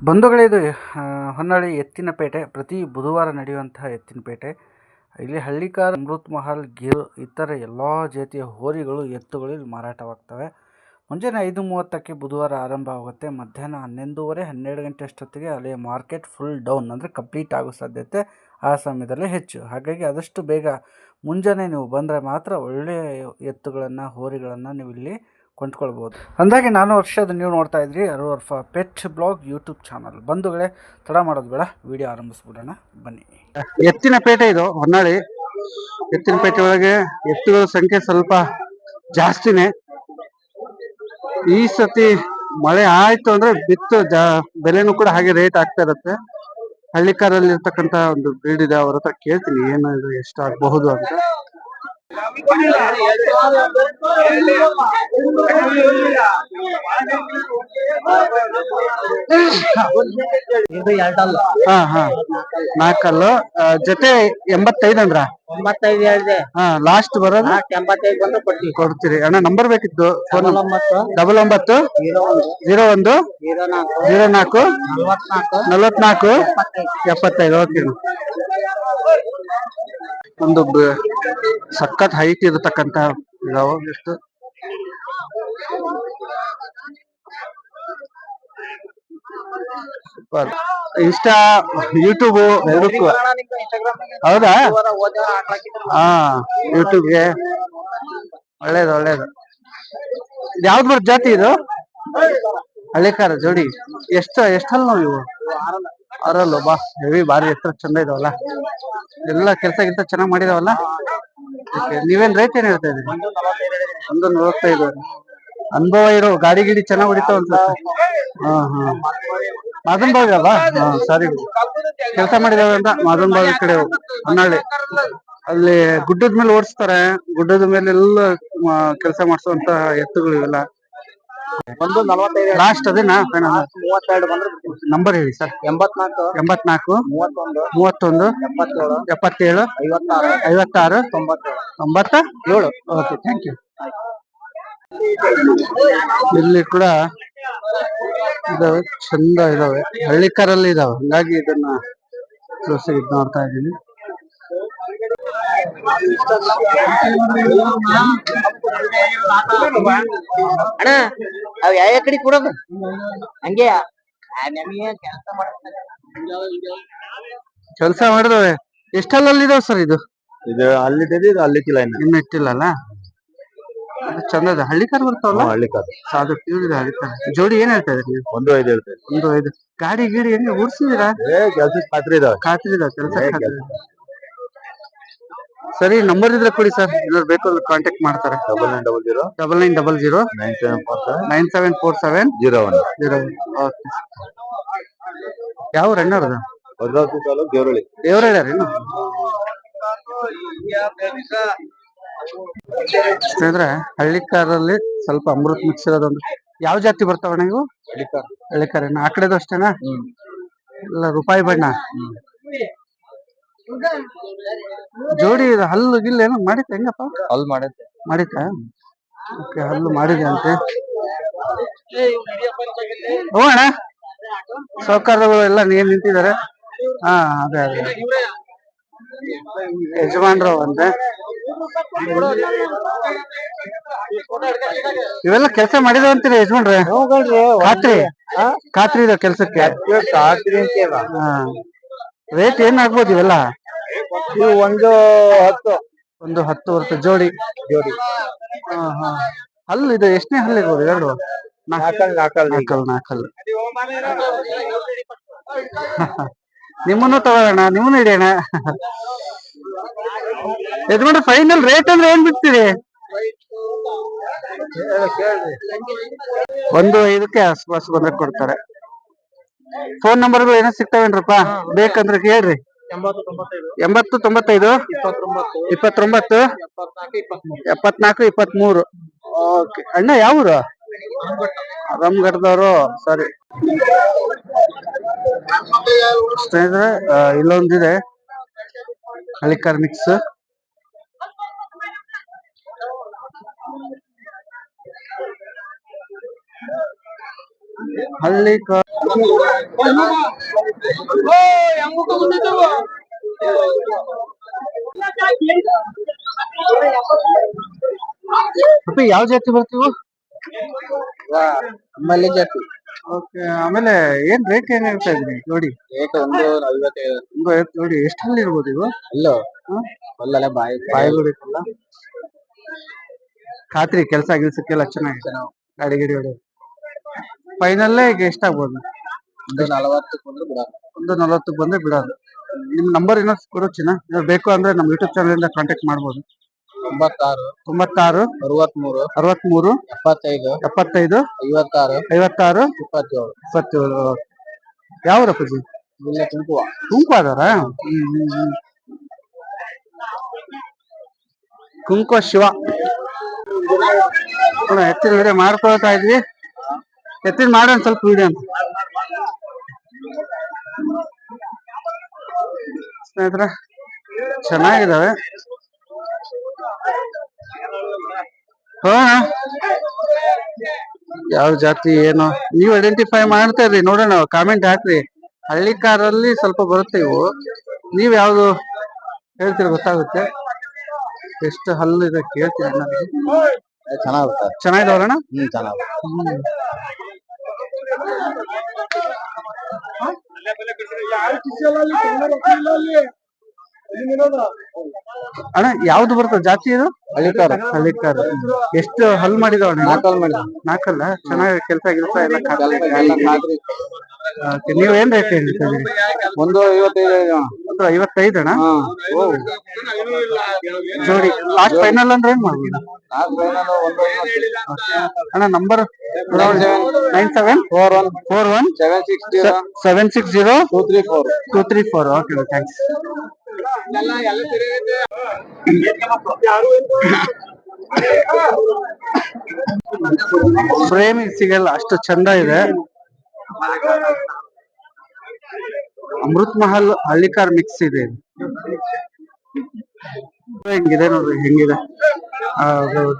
ಬಂಧುಗಳೇ, ಇದು ಹೊನ್ನಾಳಿ ಎತ್ತಿನಪೇಟೆ, ಪ್ರತಿ ಬುಧವಾರ ನಡೆಯುವಂತಹ ಎತ್ತಿನಪೇಟೆ. ಇಲ್ಲಿ ಹಳ್ಳಿಕಾರ, ಅಮೃತ್ ಮಹಲ್, ಗಿರ್ ಇತರ ಎಲ್ಲ ಜಾತಿಯ ಹೋರಿಗಳು, ಎತ್ತುಗಳು ಇಲ್ಲಿ ಮಾರಾಟವಾಗ್ತವೆ. ಮುಂಜಾನೆ 5:30ಕ್ಕೆ ಬುಧವಾರ ಆರಂಭ ಆಗುತ್ತೆ. ಮಧ್ಯಾಹ್ನ 11:30 12 ಗಂಟೆ ಅಷ್ಟೊತ್ತಿಗೆ ಅಲ್ಲಿ ಮಾರ್ಕೆಟ್ ಫುಲ್ ಡೌನ್, ಅಂದರೆ ಕಂಪ್ಲೀಟ್ ಆಗೋ ಸಾಧ್ಯತೆ ಆ ಸಮಯದಲ್ಲಿ ಹೆಚ್ಚು. ಹಾಗಾಗಿ ಆದಷ್ಟು ಬೇಗ ಮುಂಜಾನೆ ನೀವು ಬಂದರೆ ಮಾತ್ರ ಒಳ್ಳೆಯ ಎತ್ತುಗಳನ್ನು, ಹೋರಿಗಳನ್ನು ನೀವು ಇಲ್ಲಿ ಕೊಂಡ್ಕೊಳ್ಬೋದು. ಅಂದಾಗೆ ನಾನು ವರ್ಷದ ನೀವು ನೋಡ್ತಾ ಇದ್ರಿ ಅರ್ವರ್ಫ ಪೆಟ್ ಬ್ಲಾಗ್ ಯೂಟ್ಯೂಬ್ ಚಾನಲ್. ಬಂಧುಗಳೇ, ತಡ ಮಾಡೋದು ಬೇಡ, ವಿಡಿಯೋ ಆರಂಭಿಸ್ಬಿಡೋಣ ಬನ್ನಿ. ಎತ್ತಿನ ಪೇಟೆ ಇದು ಹೊನ್ನಾಳಿ. ಎತ್ತಿನ ಪೇಟೆ ಒಳಗೆ ಎತ್ತುಗಳ ಸಂಖ್ಯೆ ಸ್ವಲ್ಪ ಜಾಸ್ತಿನೇ. ಈ ಸತಿ ಮಳೆ ಆಯ್ತು ಅಂದ್ರೆ ಬಿತ್ತು ಬೆಲೆನೂ ಕೂಡ ಹಾಗೆ ರೇಟ್ ಆಗ್ತಾ ಇರುತ್ತೆ. ಹಳ್ಳಿಕಾರಲ್ಲಿ ಇರ್ತಕ್ಕಂತ ಒಂದು ಬ್ರೀಡ್ ಇದೆ, ಅವ್ರ ಹತ್ರ ಕೇಳ್ತೀನಿ ಏನು ಇದು ಎಷ್ಟು ಆಗಬಹುದು ಅಂತ. ಹಾ ಹಾ, ನಾಲ್ಕಲ್ಲು ಜೊತೆ 85 ಅಂದ್ರ 85 ಹೇಳಿದೆ. ಲಾಸ್ಟ್ ಬರೋದು 85 ಬಂದು ಕೊಡ್ತೀರಿ ಅಣ್ಣ. ನಂಬರ್ ಬೇಕಿತ್ತು. 99 99 01 04 44 75. ಓಕೆ. ಒಂದು ಸಖತ್ ಹೈಟ್ ಇರತಕ್ಕಂತ ಇದಾವ. ಎಷ್ಟು ಸೂಪರ್. ಇನ್ಸ್ಟಾ, ಯೂಟ್ಯೂಬ್ ಎರಡಕ್ಕೂ. ಹೌದಾ? ಹಾ, ಯೂಟ್ಯೂಬ್ಗೆ ಒಳ್ಳೇದು ಒಳ್ಳೇದು. ಯಾವ್ದು ಬರ್ ಜಾತಿ ಇದು? ಹಳ್ಳಿಕಾರ ಜೋಡಿ. ಎಷ್ಟಲ್ಲ ನಾವು ಇವು? ಅರಲ್ಲು ಬಾ, ಹೆವಿ ಭಾರಿ ಎತ್ತರ ಚಂದ ಇದಾವಲ್ಲ. ಎಲ್ಲ ಕೆಲಸ ಗಿಲ್ಸ ಚೆನ್ನಾಗಿ ಮಾಡಿದಾವಲ್ಲ. ನೀವೇನ್ ರೇಟ್ ಏನ್ ಹೇಳ್ತಾ ಇದ್ರಿ? 145. ಅನುಭವ ಇರೋ ಗಾಡಿ ಗಿಡಿ ಚೆನ್ನಾಗಿ ಹೊಡಿತಾವ ಅನ್ಸುತ್ತೆ. ಹಾ ಹಾ, ಮಾದನ್ ಬಾವಿ ಅಲ್ವಾ? ಹಾ, ಸರಿ. ಕೆಲಸ ಮಾಡಿದಾವೆ ಅಂತ ಮಾದನ್ ಬಾವಿ ಕಡೆ ಹೊನ್ನಾಳಿ. ಅಲ್ಲಿ ಗುಡ್ಡದ ಮೇಲೆ ಓಡಿಸ್ತಾರೆ. ಗುಡ್ಡದ ಮೇಲೆ ಎಲ್ಲ ಕೆಲಸ ಮಾಡಿಸುವಂತ ಎತ್ತುಗಳು ಇವೆಲ್ಲ. ಲಾಸ್ಟ್ ಅದೇನಾ? 32 ಬಂದ್ರೆ ನಂಬರ್ ಹೇಳಿ ಸರ್. 84 31 77 77 56 97. Okay, thank you. ಇಲ್ಲಿ ಕೂಡ ಇದಾವೆ, ಚಂದ ಇದಾವೆ. ಹಳ್ಳಿಕಾರಲ್ಲಿ ಇದಾವೆ, ಹಂಗಾಗಿ ಇದನ್ನ ಇದು ನೋಡ್ತಾ ಇದ್ದೀನಿ. ಅಣ್ಣ ಅವ್ ಯಾವ ಕಡೆ ಕೊಡೋದು ಹಂಗೆ ಕೆಲಸ ಮಾಡಿದವೆ. ಎಷ್ಟಲ್ಲಿ ಇದಾವೆ ಸರ್ ಇದು? ಇದು ಅಲ್ಲಿದೆ, ಇದು ಅಲ್ಲಿಕ್ಕಿಲ್ಲ ಇನ್ನು ಇಟ್ಟಿಲ್ಲಲ್ಲ. ಚಂದ ಇದೆ. ಹಳ್ಳಿಕಾರ ಬರ್ತಾವಲ್ಲ? ಹಳ್ಳಿಕಾರ್ ಸಾಧು ಪ್ಯೂರ್ ಇದೆ ಹಳ್ಳಿಕಾರ. ಜೋಡಿ ಏನ್ ಹೇಳ್ತಾ ಇದ್ರಿ ನೀವು? 1.5 ಹೇಳ್ತೇವೆ. 1.5. ಗಾಡಿ ಗೀಡಿ ಹೆಂಗೆ ಓಡಿಸಿದೀರಾ? ಕೆಲ್ಸದ ಖಾತ್ರಿ ಇದಾವೆ. ಖಾತ್ರಿ ಇದಾವೆ, ಕೆಲಸ ಖಾತ್ರಿ. ಸರಿ, ನಂಬರ್ ಇದ್ರೆ ಕೊಡಿ ಸರ್, ಏನಾದ್ರು ಬೇಕು ಅಂದ್ರೆ ಕಾಂಟ್ಯಾಕ್ಟ್ ಮಾಡ್ತಾರೆ. 9900 9900 9747 01. ಓಕೆ. ಯಾವ ರಣ್ಣರದ? ಭದ್ರಾವತಿ ತಾಲೂಕು ದೇವರಳ್ಳಿ. ದೇವರಳ್ಳಿ ಸ್ನೇಹಿತರೆ, ಹಳ್ಳಿಕಾರಲ್ಲಿ ಸ್ವಲ್ಪ ಅಮೃತ್ ಮಿಕ್ಸ್ ಇರೋದೊಂದು. ಯಾವ ಜಾತಿ ಬರ್ತಾವಣ್ಣ ಇವು? ಹಳ್ಳಿಕಾರನ. ಆ ಕಡೆದು ಅಷ್ಟೇನಾ? ಇಲ್ಲ, ರೂಪಾಯಿ ಬಣ್ಣ ಜೋಡಿ. ಇದು ಹಲ್ಲು ಗಿಲ್ಲು ಏನೋ ಮಾಡಿತ್ತ? ಹೆಂಗಪ್ಪ ಅಲ್ಲಿ ಮಾಡಿತ್ತ? ಓಕೆ, ಹಲ್ಲು ಮಾಡಿದೆ ಅಂತೆ. ಓ ಅಣ್ಣ, ಸೌಕರ್ಯಗಳು ಎಲ್ಲ ನೀನ್ ನಿಂತಿದ್ದಾರೆ. ಹಾ, ಅದೇ ಅದೇ ಯಜಮಾನ್ರು ಅಂತೆ. ಇವೆಲ್ಲ ಕೆಲಸ ಮಾಡಿದಾವ ಅಂತೀರಿ ಯಜಮಾನ್ರೆ? ಖಾತ್ರಿ ಇದೆ ಕೆಲ್ಸಕ್ಕೆ? ರೇಟ್ ಏನ್ ಆಗ್ಬೋದು ಇವೆಲ್ಲ? ಒಂದು 10 ಬರುತ್ತೆ ಜೋಡಿ. ಹಾ ಹಾ. ಹಲ್ಲು ಇದು ಎಷ್ಟನೇ ಹಲ್ಲು ಇರ್ಬೋದು? 2? 4. ನಿಮ್ಮನ್ನು ತಗೋಣ, ನಿಮ್ಮನ್ನು ಹಿಡಿಯೋಣ. ಯಜಮಾನ್ರೆ, ಫೈನಲ್ ರೇಟ್ ಅಂದ್ರೆ ಏನ್ ಬಿಡ್ತೀರಿ? 1.5ಕ್ಕೆ ಆಸ್ಪಾಸ್ ಬಂದ್ರೆ ಕೊಡ್ತಾರೆ. ಫೋನ್ ನಂಬರ್ಗಳು ಏನೋ ಸಿಗ್ತಾವೇನ್ರಪ್ಪ? ಬೇಕಂದ್ರೆ ಕೇಳ್ರಿ. 80 95 29 74 23. ಓಕೆ ಅಣ್ಣ, ಯಾವೂರು? ರಾಮಘಟ್ಟದವರು. ಸರಿ ಸ್ನೇಹಿತರೆ, ಇಲ್ಲೊಂದಿದೆ ಹಳ್ಳಿಕಾರ್ ಮಿಕ್ಸ್. ಹಳ್ಳಿಕಾರ್ ಅಪ್ಪಿ ಯಾವ ಜಾತಿ ಬರ್ತೀವು? ನಮ್ಮಲ್ಲಿ ಜಾತಿ ಓಕೆ, ಆಮೇಲೆ ಏನ್ ರೇಟ್ ಏನ್ ಹೇಳ್ತಾ ಇದ್ರಿ ನೋಡಿ? ರೇಟ್ ಒಂದು 55. ಒಂದು ನೋಡಿ, ಎಷ್ಟು ಹಲ್ಲಿ ಇರ್ಬೋದು ಇವು? ಅಲ್ಲೋ ಅಲ್ಲಲ್ಲ ಬಾಯಿ ಬಾಯಿಗಳಿತ್ತಲ್ಲ, ಖಾತ್ರಿ ಕೆಲ್ಸ ಗಿಲ್ಸಕ್ಕೆಲ್ಲ ಚೆನ್ನಾಗಿದೆ, ಗಾಡಿ ಗಿಡಿ ಹೊಡೆಯೋದು. ಫೈನಲ್ಲೇ ಈಗ ಎಷ್ಟಾಗ್ಬೋದು? ಒಂದು 40 ಬಂದ್ರೆ ಬಿಡ. ಒಂದು 40 ಬಂದ್ರೆ ಬಿಡೋದು. ನಿಮ್ ನಂಬರ್ ಏನೋ ಕೊಡೋಚಿನ, ಬೇಕು ಅಂದ್ರೆ ನಮ್ಮ ಯೂಟ್ಯೂಬ್ ಚಾನಲ್ ಇಂದ ಕಾಂಟ್ಯಾಕ್ಟ್ ಮಾಡ್ಬೋದು. 96 96 63 63 75 75 56 56 27. 27. ಯಾವ ಪೂಜಿ? ಇಲ್ಲ ಕುಂಕುವ ಕುಂಕುವಾದವ್ರ? ಕುಂಕುವ ಶಿವ. ಎತ್ತಿನ ವಿಡಿಯೋ ಮಾಡ್ಕೊಳ್ತಾ ಇದ್ವಿ, ಎತ್ತಿನ ಮಾಡೋಣ ಸ್ವಲ್ಪ ವಿಡಿಯೋ ಅಂತ ಸ್ನೇಹಿತರೆ. ಚೆನ್ನಾಗಿದಾವೆ. ಯಾವ ಜಾತಿ ಏನು ನೀವು ಐಡೆಂಟಿಫೈ ಮಾಡ್ತಾ ಇರ್ರಿ, ನೋಡೋಣ, ಕಾಮೆಂಟ್ ಹಾಕ್ರಿ. ಹಳ್ಳಿ ಕಾರಲ್ಲಿ ಸ್ವಲ್ಪ ಬರುತ್ತೆ ಇವು, ನೀವ್ ಯಾವ್ದು ಹೇಳ್ತೀರ ಗೊತ್ತಾಗುತ್ತೆ. ಎಷ್ಟು ಹಲ್ಲು ಇದೆ ಕೇಳ್ತೀರ ನನಗೆ. ಚೆನ್ನಾಗಿದಾವಣ್ಣ? ಚೆನ್ನಾಗಿ ಅಣ್ಣ ಯಾವ್ದು ಬರ್ತದೆ ಜಾತಿ ಇದು? ಹಳ್ಳಿಕಾರ. ಹಳ್ಳಿಕಾರ. ಎಷ್ಟು ಹಲ್ ಮಾಡಿದವಣ್ಣ? 4 ಹಲ್ ಮಾಡಿದ. 4 ಅಲ್ಲ? ಚೆನ್ನಾಗಿ ಕೆಲ್ಸ ಗಿಲ್ಸ ಎಲ್ಲ ನೀವ್ ಏನ್ ರೇಟ್ ಹೇಳ್ತಾ ಇದೀರಿ? ಒಂದು 55. ಒಂದು 55 ಅಣ್ಣ? ಜೋಡಿ ಲಾಸ್ಟ್ ಫೈನಲ್ ಅಂದ್ರೆ ಏನ್ ಮಾಡ್ಬೋದು ಅಣ್ಣ? ನಂಬರ್ 9741 760 234. Okay, thanks. ಫ್ರೇಮಿಂಗ್ ಸಿಗಲ್ಲ, ಅಷ್ಟು ಚಂದ ಇದೆ. ಅಮೃತ್ ಮಹಲ್ ಹಳ್ಳಿಕಾರ್ ಮಿಕ್ಸ್ ಇದೆ. ಹೆಂಗಿದೆ ನೋಡ್ರಿ, ಹೆಂಗಿದೆ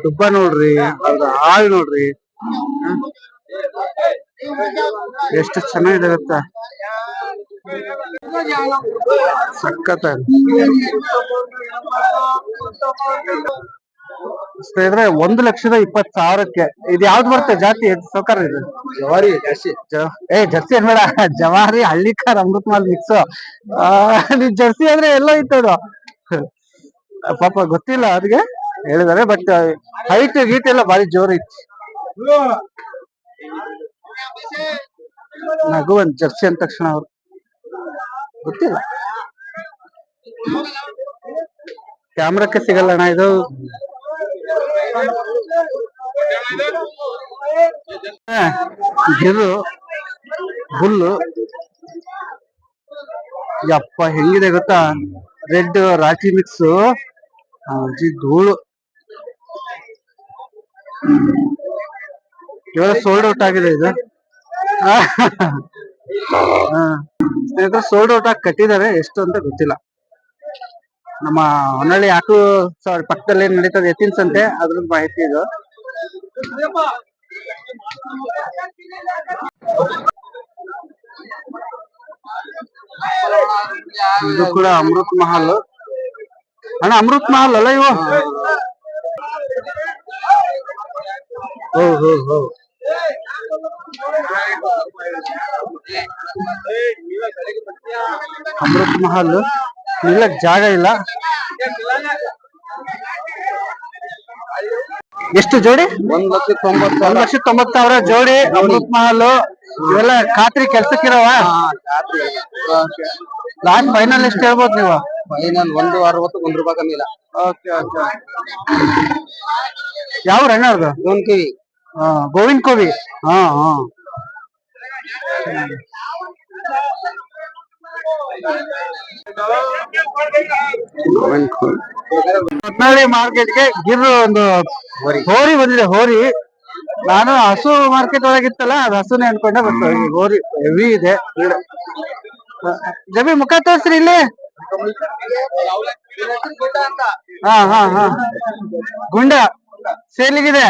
ತುಪ್ಪ ನೋಡ್ರಿ, ಅದ್ರ ಹಾಲ್ ನೋಡ್ರಿ, ಎಷ್ಟು ಚೆನ್ನಾಗಿದೆ ಗೊತ್ತಾ, ಸಖತ್. ಸ್ನೇಹಿತರೆ 1,20,000ಕ್ಕೆ ಇದು ಯಾವ್ದು ಬರುತ್ತೆ ಜಾತಿ? ಸೌಕರ್ಯ ಇದು ಜವಾರಿ ಜಾಸ್ತಿ. ಜರ್ಸಿ ಅನ್ಬೇಡ, ಜವಾರಿ ಹಳ್ಳಿಕಾರ್ ಅಮೃತ್ ಮಹಲ್ ಮಿಕ್ಸ್. ನೀವ್ ಜರ್ಸಿ ಅಂದ್ರೆ ಎಲ್ಲೋ ಇತ್ತದು, ಪಾಪ ಗೊತ್ತಿಲ್ಲ ಅವ್ರಿಗೆ ಹೇಳಿದಾರೆ. ಬಟ್ ಹೈಟ್ ಗೀಟ್ ಎಲ್ಲ ಬಾರಿ ಜೋರ್ ಐತಿ. ನಗುವನ್ ಜರ್ಸಿ ಅಂದ ತಕ್ಷಣ ಅವ್ರು ಗೊತ್ತಿಲ್ಲ. ಕ್ಯಾಮ್ರಕ್ಕೆ ಸಿಗಲ್ಲ ಅಣ್ಣ ಇದು. ಗಿರು ಹುಲ್ಲು ಯಪ್ಪ ಹೆಂಗಿದೆ ಗೊತ್ತಾ, ರೆಡ್ ರಾಠಿ ಮಿಕ್ಸ್, ಧೂಳು. ಇವಾಗ ಸೋಲ್ಡ್ ಔಟ್ ಆಗಿದೆ ಇದು. ಸ್ನೇಹಿತರೆ ಸೋಲ್ಡ್ ಔಟ್ ಆಗಿ ಕಟ್ಟಿದ್ದಾರೆ, ಎಷ್ಟು ಅಂತ ಗೊತ್ತಿಲ್ಲ. ನಮ್ಮ ಹೊನ್ನಳ್ಳಿ ಆಕು ಪಕ್ಕದಲ್ಲಿ ನಡೀತದೆ ಎತ್ತಿನ ಸಂತೆ, ಅದ್ರ ಮಾಹಿತಿ ಇದು. ಇದು ಕೂಡ ಅಮೃತ್ ಮಹಲ್ ಅಣ್ಣ, ಅಮೃತ್ ಮಹಲ್ ಅಲ್ಲ ಇವು? ಅಮೃತ್ ಮಹಲ್ ನಿಲ್ಲಕ್ ಜಾಗ ಇಲ್ಲ. ಎಷ್ಟು ಜೋಡಿ? 1,90,000 ಜೋಡಿ ಅಮೃತ್ ಮಹಲ್. ಇವೆಲ್ಲ ಖಾತ್ರಿ ಕೆಲ್ಸಕ್ಕಿರವ? ಲಾಸ್ಟ್ ಫೈನಲ್ ಎಷ್ಟು ಹೇಳ್ಬೋದು ನೀವು? ಫೈನಲ್ 160, 1 ರೂಪಾಯಿ ಕಮ್ಮಿ ಇಲ್ಲ. Okay okay. ಯಾವ ಅಣ್ಣ ಅವ್ರದ್ದು? ಗೋನ್ಕಿವಿ. ಗೋವಿಂದ್ ಕೋವಿ. ಹಾ ಹಾ. ಹೊನ್ನಾಳಿ ಮಾರ್ಕೆಟ್ಗೆ ಗಿರ್ರು ಒಂದು ಹೋರಿ ಬಂದಿದೆ. ಹೋರಿ ನಾನು ಹಸು ಮಾರ್ಕೆಟ್ ಒಳಗಿತ್ತಲ್ಲ, ಅದು ಹಸುನೇ ಅನ್ಕೊಂಡೆ, ಬಟ್ ಹೋರಿ ಹೆವಿ ಇದೆ. ಜಬಿ ಮುಖ ತೋರ್ಸ್ರಿ ಇಲ್ಲಿ. ಹಾ ಹಾ ಹಾ, ಗುಂಡ ಸೇಲಿಗಿದೆ.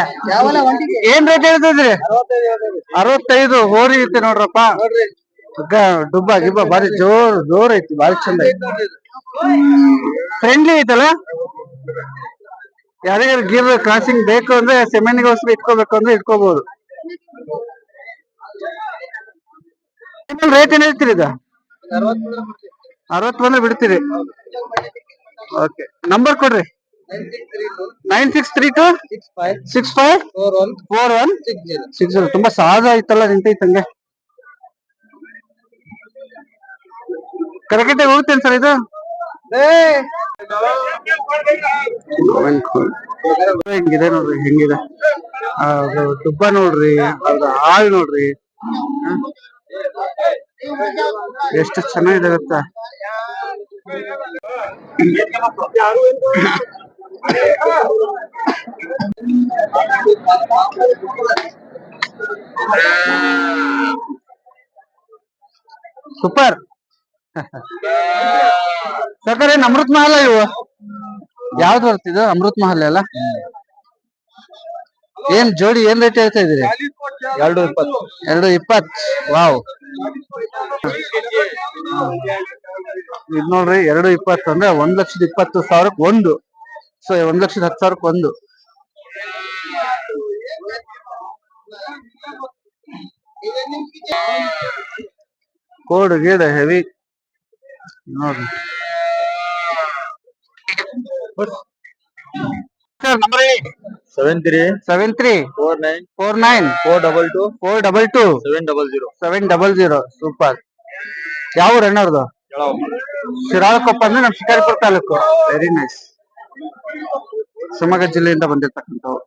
ಏನ್ ರೇಟ್ ಹೇಳ್ತಿದ್ರಿ? 65. ಹೋರಿ ಐತಿ ನೋಡ್ರಪ್ಪ. ಡುಬ್ಬ ಗಿಬ್ಬ ಬಾರಿ ಜೋರ್ ಐತಿ, ಬಾರಿ ಚಂದ ಐತಿ. ಫ್ರೆಂಡ್ಲಿ ಐತಲ್ಲ. ಯಾರಿಗಾರು ಗಿರ್ ಕ್ರಾಸಿಂಗ್ ಬೇಕು ಅಂದ್ರೆ ಸೆಮೆನ್ಗೋಸ್ಕರ ಇಟ್ಕೋಬೇಕು ಅಂದ್ರೆ ಇಟ್ಕೋಬಹುದು. ರೇಟ್ ಏನ್ ಹೇಳ್ತೀರಿ ಇದು? 60 ಬಂದ್ರೆ ಬಿಡ್ತೀರಿ. ಓಕೆ, ನಂಬರ್ ಕೊಡ್ರಿ. 9632654160. ತುಂಬಾ ಸಹಜ ಐತಲ್ಲ, ನಿಂತೈತಂಗೆ ಕರೆಕ್ಟ್ ಹೋಗ್ತೇನೆ ಸರ್ ಇದು. ಹೆಂಗಿದೆ ನೋಡ್ರಿ, ಹೆಂಗಿದೆ ತುಪ್ಪ ನೋಡ್ರಿ, ಅದ್ರ ಹಾಲ್ ನೋಡ್ರಿ, ಎಷ್ಟು ಚೆನ್ನಾಗಿದೆ ಗೊತ್ತಾ. ಸೂಪರ್. ಸಕರೆ ಅಮೃತ್ ಮಹಲ್ ಇವು ಯಾವ್ದು ಬರ್ತಿದ್ದು? ಅಮೃತ್ ಮಹಲ್ ಅಲ್ಲ. ಏನ್ ಜೋಡಿ ಏನ್ ರೇಟ್ ಹೇಳ್ತಾ ಇದೀರಿ? 220. ವಾವ್. ಇದ್ ನೋಡ್ರಿ, 220 ಅಂದ್ರೆ 1,20,000 ಒಂದು. ಸೊ 1,10,000 ಒಂದು. ಕೋಡ್ ಗೀಡ ಹೆವಿ ನೋಡ್ರಿ. Sir number 734949422700. ಸೂಪರ್. ಯಾವ ರನ್ನರ್ದು? ಶಿರಾಳಕೊಪ್ಪ ಅಂದ್ರೆ ನಮ್ ಶಿಕಾರಿಪುರ ತಾಲೂಕು. Very nice. ಶಿವಮೊಗ್ಗ ಜಿಲ್ಲೆಯಿಂದ ಬಂದಿರ್ತಕ್ಕಂಥವು.